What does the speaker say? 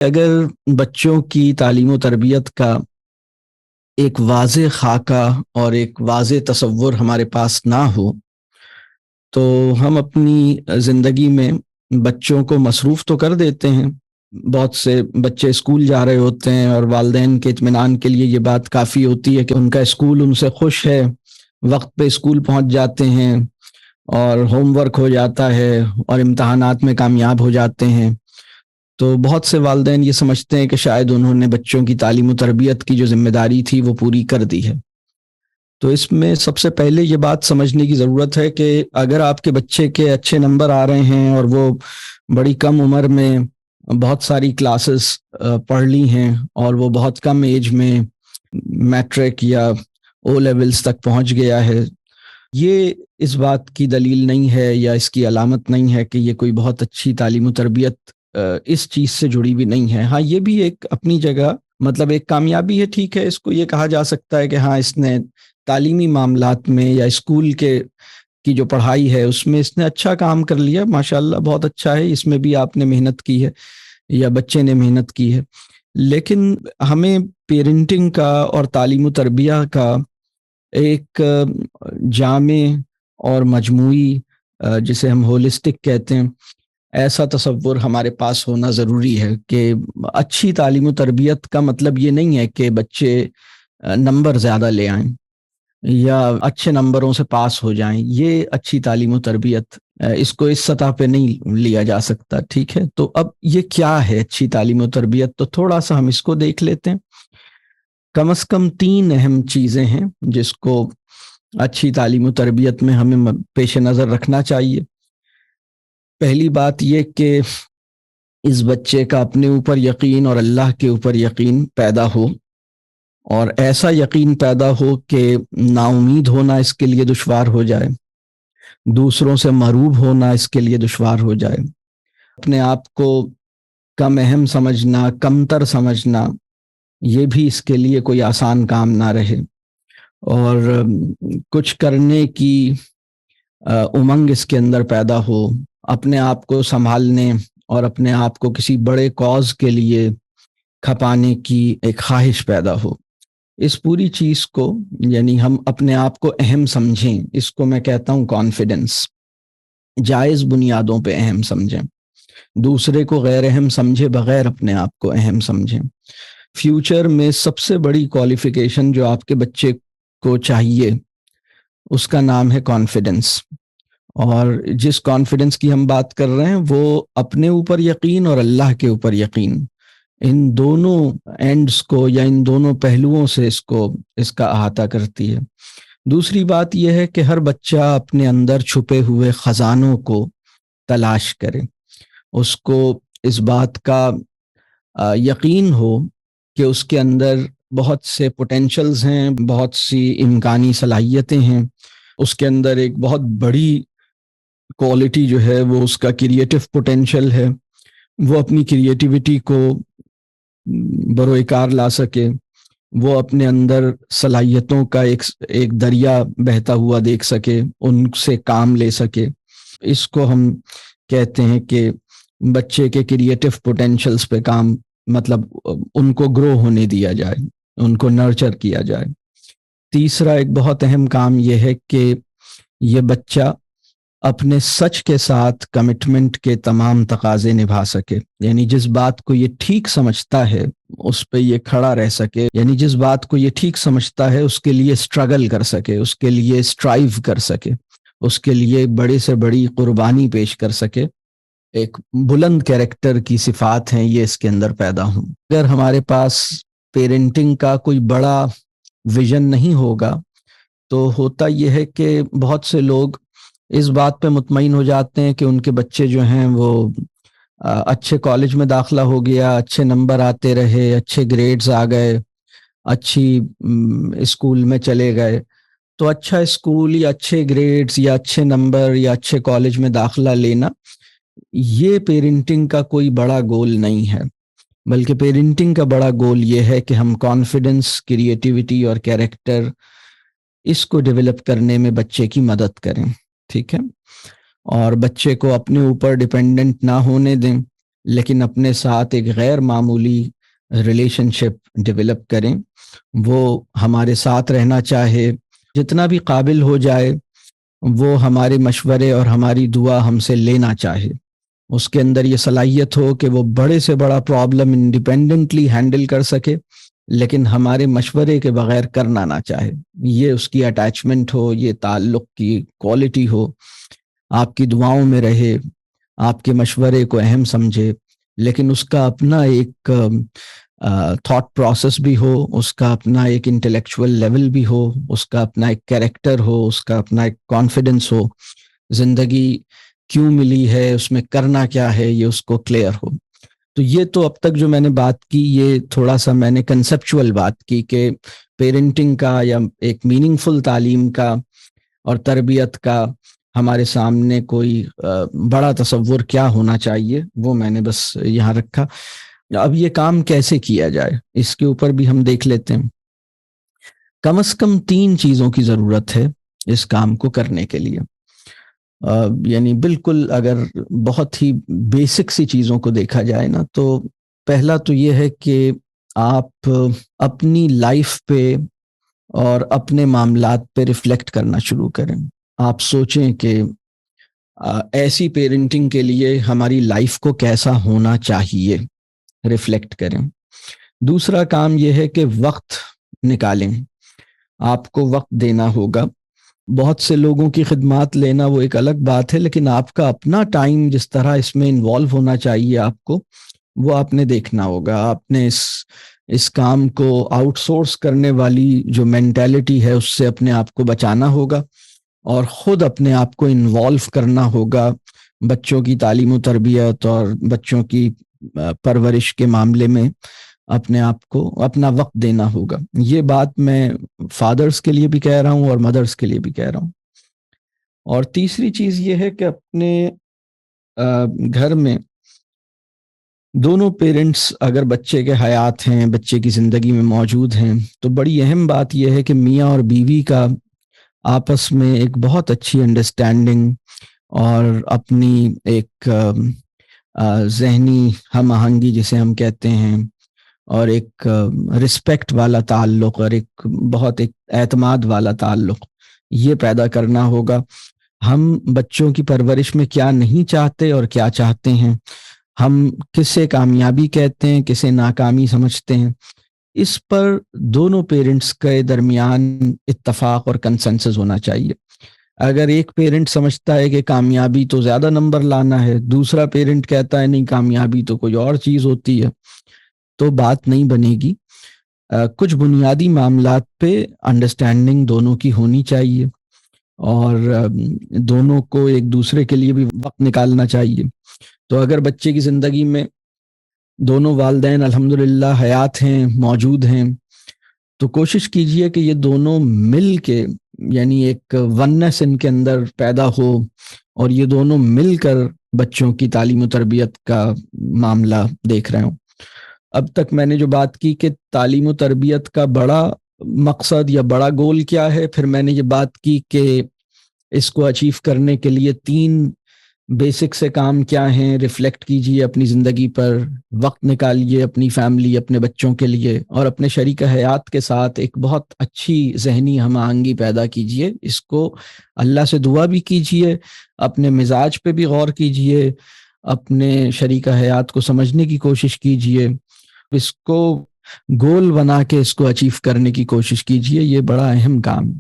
اگر بچوں کی تعلیم و تربیت کا ایک واضح خاکہ اور ایک واضح تصور ہمارے پاس نہ ہو تو ہم اپنی زندگی میں بچوں کو مصروف تو کر دیتے ہیں. بہت سے بچے اسکول جا رہے ہوتے ہیں اور والدین کے اطمینان کے لیے یہ بات کافی ہوتی ہے کہ ان کا اسکول ان سے خوش ہے، وقت پہ اسکول پہنچ جاتے ہیں اور ہوم ورک ہو جاتا ہے اور امتحانات میں کامیاب ہو جاتے ہیں. تو بہت سے والدین یہ سمجھتے ہیں کہ شاید انہوں نے بچوں کی تعلیم و تربیت کی جو ذمہ داری تھی وہ پوری کر دی ہے. تو اس میں سب سے پہلے یہ بات سمجھنے کی ضرورت ہے کہ اگر آپ کے بچے کے اچھے نمبر آ رہے ہیں اور وہ بڑی کم عمر میں بہت ساری کلاسز پڑھ لی ہیں اور وہ بہت کم ایج میں میٹرک یا او لیولز تک پہنچ گیا ہے، یہ اس بات کی دلیل نہیں ہے یا اس کی علامت نہیں ہے کہ یہ کوئی بہت اچھی تعلیم و تربیت اس چیز سے جڑی بھی نہیں ہے. ہاں، یہ بھی ایک اپنی جگہ مطلب ایک کامیابی ہے. ٹھیک ہے، اس کو یہ کہا جا سکتا ہے کہ ہاں اس نے تعلیمی معاملات میں یا اسکول کی جو پڑھائی ہے اس میں اس نے اچھا کام کر لیا، ماشاءاللہ بہت اچھا ہے، اس میں بھی آپ نے محنت کی ہے یا بچے نے محنت کی ہے. لیکن ہمیں پیرنٹنگ کا اور تعلیم و تربیہ کا ایک جامع اور مجموعی جسے ہم ہولسٹک کہتے ہیں، ایسا تصور ہمارے پاس ہونا ضروری ہے کہ اچھی تعلیم و تربیت کا مطلب یہ نہیں ہے کہ بچے نمبر زیادہ لے آئیں یا اچھے نمبروں سے پاس ہو جائیں. یہ اچھی تعلیم و تربیت اس کو اس سطح پہ نہیں لیا جا سکتا. ٹھیک ہے، تو اب یہ کیا ہے اچھی تعلیم و تربیت؟ تو تھوڑا سا ہم اس کو دیکھ لیتے ہیں. کم از کم 3 اہم چیزیں ہیں جس کو اچھی تعلیم و تربیت میں ہمیں پیش نظر رکھنا چاہیے. پہلی بات یہ کہ اس بچے کا اپنے اوپر یقین اور اللہ کے اوپر یقین پیدا ہو، اور ایسا یقین پیدا ہو کہ نا امید ہونا اس کے لیے دشوار ہو جائے، دوسروں سے مروب ہونا اس کے لیے دشوار ہو جائے، اپنے آپ کو کم اہم سمجھنا، کمتر سمجھنا، یہ بھی اس کے لیے کوئی آسان کام نہ رہے، اور کچھ کرنے کی امنگ اس کے اندر پیدا ہو، اپنے آپ کو سنبھالنے اور اپنے آپ کو کسی بڑے کاز کے لیے کھپانے کی ایک خواہش پیدا ہو. اس پوری چیز کو یعنی ہم اپنے آپ کو اہم سمجھیں، اس کو میں کہتا ہوں کانفیڈنس. جائز بنیادوں پہ اہم سمجھیں، دوسرے کو غیر اہم سمجھے بغیر اپنے آپ کو اہم سمجھیں. فیوچر میں سب سے بڑی کوالیفیکیشن جو آپ کے بچے کو چاہیے اس کا نام ہے کانفیڈنس. اور جس کانفیڈنس کی ہم بات کر رہے ہیں وہ اپنے اوپر یقین اور اللہ کے اوپر یقین، ان دونوں اینڈز کو یا ان دونوں پہلوؤں سے اس کا احاطہ کرتی ہے. دوسری بات یہ ہے کہ ہر بچہ اپنے اندر چھپے ہوئے خزانوں کو تلاش کرے، اس کو اس بات کا یقین ہو کہ اس کے اندر بہت سے پوٹینشلز ہیں، بہت سی امکانی صلاحیتیں ہیں، اس کے اندر ایک بہت بڑی کوالٹی جو ہے وہ اس کا کریٹو پوٹینشل ہے، وہ اپنی کریٹیوٹی کو بروئے کار لا سکے، وہ اپنے اندر صلاحیتوں کا ایک دریا بہتا ہوا دیکھ سکے، ان سے کام لے سکے. اس کو ہم کہتے ہیں کہ بچے کے کریٹو پوٹینشلز پہ کام، مطلب ان کو گرو ہونے دیا جائے، ان کو نرچر کیا جائے. تیسرا ایک بہت اہم کام یہ ہے کہ یہ بچہ اپنے سچ کے ساتھ کمٹمنٹ کے تمام تقاضے نبھا سکے، یعنی جس بات کو یہ ٹھیک سمجھتا ہے اس پہ یہ کھڑا رہ سکے، یعنی جس بات کو یہ ٹھیک سمجھتا ہے اس کے لیے سٹرگل کر سکے، اس کے لیے سٹرائیو کر سکے، اس کے لیے بڑے سے بڑی قربانی پیش کر سکے. ایک بلند کیریکٹر کی صفات ہیں یہ اس کے اندر پیدا ہوں. اگر ہمارے پاس پیرنٹنگ کا کوئی بڑا ویژن نہیں ہوگا تو ہوتا یہ ہے کہ بہت سے لوگ اس بات پہ مطمئن ہو جاتے ہیں کہ ان کے بچے جو ہیں وہ اچھے کالج میں داخلہ ہو گیا، اچھے نمبر آتے رہے، اچھے گریڈز آ گئے، اچھی اسکول میں چلے گئے، تو اچھا اسکول یا اچھے گریڈز یا اچھے نمبر یا اچھے کالج میں داخلہ لینا یہ پیرنٹنگ کا کوئی بڑا گول نہیں ہے، بلکہ پیرنٹنگ کا بڑا گول یہ ہے کہ ہم کانفیڈنس، کریٹیوٹی اور کیریکٹر اس کو ڈیولپ کرنے میں بچے کی مدد کریں. ٹھیک ہے، اور بچے کو اپنے اوپر ڈیپینڈنٹ نہ ہونے دیں، لیکن اپنے ساتھ ایک غیر معمولی ریلیشن شپ ڈیولپ کریں. وہ ہمارے ساتھ رہنا چاہے, جتنا بھی قابل ہو جائے وہ ہمارے مشورے اور ہماری دعا ہم سے لینا چاہے. اس کے اندر یہ صلاحیت ہو کہ وہ بڑے سے بڑا پرابلم انڈیپینڈنٹلی ہینڈل کر سکے, لیکن ہمارے مشورے کے بغیر کرنا نہ چاہے. یہ اس کی اٹیچمنٹ ہو, یہ تعلق کی کوالٹی ہو, آپ کی دعاؤں میں رہے, آپ کے مشورے کو اہم سمجھے, لیکن اس کا اپنا ایک تھاٹ پروسیس بھی ہو, اس کا اپنا ایک انٹلیکچوئل لیول بھی ہو, اس کا اپنا ایک کیریکٹر ہو, اس کا اپنا ایک کانفیڈنس ہو, زندگی کیوں ملی ہے, اس میں کرنا کیا ہے, یہ اس کو کلیئر ہو. تو یہ تو اب تک جو میں نے بات کی, یہ تھوڑا سا میں نے کنسیپچول بات کی کہ پیرنٹنگ کا یا ایک میننگ فل تعلیم کا اور تربیت کا ہمارے سامنے کوئی بڑا تصور کیا ہونا چاہیے, وہ میں نے بس یہاں رکھا. اب یہ کام کیسے کیا جائے اس کے اوپر بھی ہم دیکھ لیتے ہیں. کم از کم 3 چیزوں کی ضرورت ہے اس کام کو کرنے کے لیے. یعنی بالکل اگر بہت ہی بیسک سی چیزوں کو دیکھا جائے نا, تو پہلا تو یہ ہے کہ آپ اپنی لائف پہ اور اپنے معاملات پہ ریفلیکٹ کرنا شروع کریں. آپ سوچیں کہ ایسی پیرنٹنگ کے لیے ہماری لائف کو کیسا ہونا چاہیے, ریفلیکٹ کریں. دوسرا کام یہ ہے کہ وقت نکالیں, آپ کو وقت دینا ہوگا. بہت سے لوگوں کی خدمات لینا وہ ایک الگ بات ہے, لیکن آپ کا اپنا ٹائم جس طرح اس میں انوالو ہونا چاہیے آپ کو, وہ آپ نے دیکھنا ہوگا. آپ نے اس کام کو آؤٹ سورس کرنے والی جو مینٹیلٹی ہے اس سے اپنے آپ کو بچانا ہوگا, اور خود اپنے آپ کو انوالو کرنا ہوگا بچوں کی تعلیم و تربیت اور بچوں کی پرورش کے معاملے میں. اپنے آپ کو اپنا وقت دینا ہوگا. یہ بات میں فادرز کے لیے بھی کہہ رہا ہوں اور مدرز کے لیے بھی کہہ رہا ہوں. اور تیسری چیز یہ ہے کہ اپنے گھر میں دونوں پیرنٹس اگر بچے کے حیات ہیں, بچے کی زندگی میں موجود ہیں, تو بڑی اہم بات یہ ہے کہ میاں اور بیوی کا آپس میں ایک بہت اچھی انڈرسٹینڈنگ اور اپنی ایک ذہنی ہم آہنگی جسے ہم کہتے ہیں, اور ایک رسپیکٹ والا تعلق اور ایک بہت ایک اعتماد والا تعلق یہ پیدا کرنا ہوگا. ہم بچوں کی پرورش میں کیا نہیں چاہتے اور کیا چاہتے ہیں, ہم کسے کامیابی کہتے ہیں, کسے ناکامی سمجھتے ہیں, اس پر دونوں پیرنٹس کے درمیان اتفاق اور کنسنسس ہونا چاہیے. اگر ایک پیرنٹ سمجھتا ہے کہ کامیابی تو زیادہ نمبر لانا ہے, دوسرا پیرنٹ کہتا ہے نہیں کامیابی تو کوئی اور چیز ہوتی ہے, تو بات نہیں بنے گی. کچھ بنیادی معاملات پہ انڈرسٹینڈنگ دونوں کی ہونی چاہیے, اور دونوں کو ایک دوسرے کے لیے بھی وقت نکالنا چاہیے. تو اگر بچے کی زندگی میں دونوں والدین الحمدللہ حیات ہیں, موجود ہیں, تو کوشش کیجئے کہ یہ دونوں مل کے, یعنی ایک وننس ان کے اندر پیدا ہو, اور یہ دونوں مل کر بچوں کی تعلیم و تربیت کا معاملہ دیکھ رہے ہوں. اب تک میں نے جو بات کی کہ تعلیم و تربیت کا بڑا مقصد یا بڑا گول کیا ہے, پھر میں نے یہ بات کی کہ اس کو اچیو کرنے کے لیے 3 بیسک سے کام کیا ہیں. ریفلیکٹ کیجئے اپنی زندگی پر, وقت نکالیے اپنی فیملی, اپنے بچوں کے لیے, اور اپنے شریک حیات کے ساتھ ایک بہت اچھی ذہنی ہم آہنگی پیدا کیجئے. اس کو اللہ سے دعا بھی کیجئے, اپنے مزاج پہ بھی غور کیجئے, اپنے شریک حیات کو سمجھنے کی کوشش کیجئے, اس کو گول بنا کے اس کو اچیو کرنے کی کوشش کیجئے. یہ بڑا اہم کام ہے.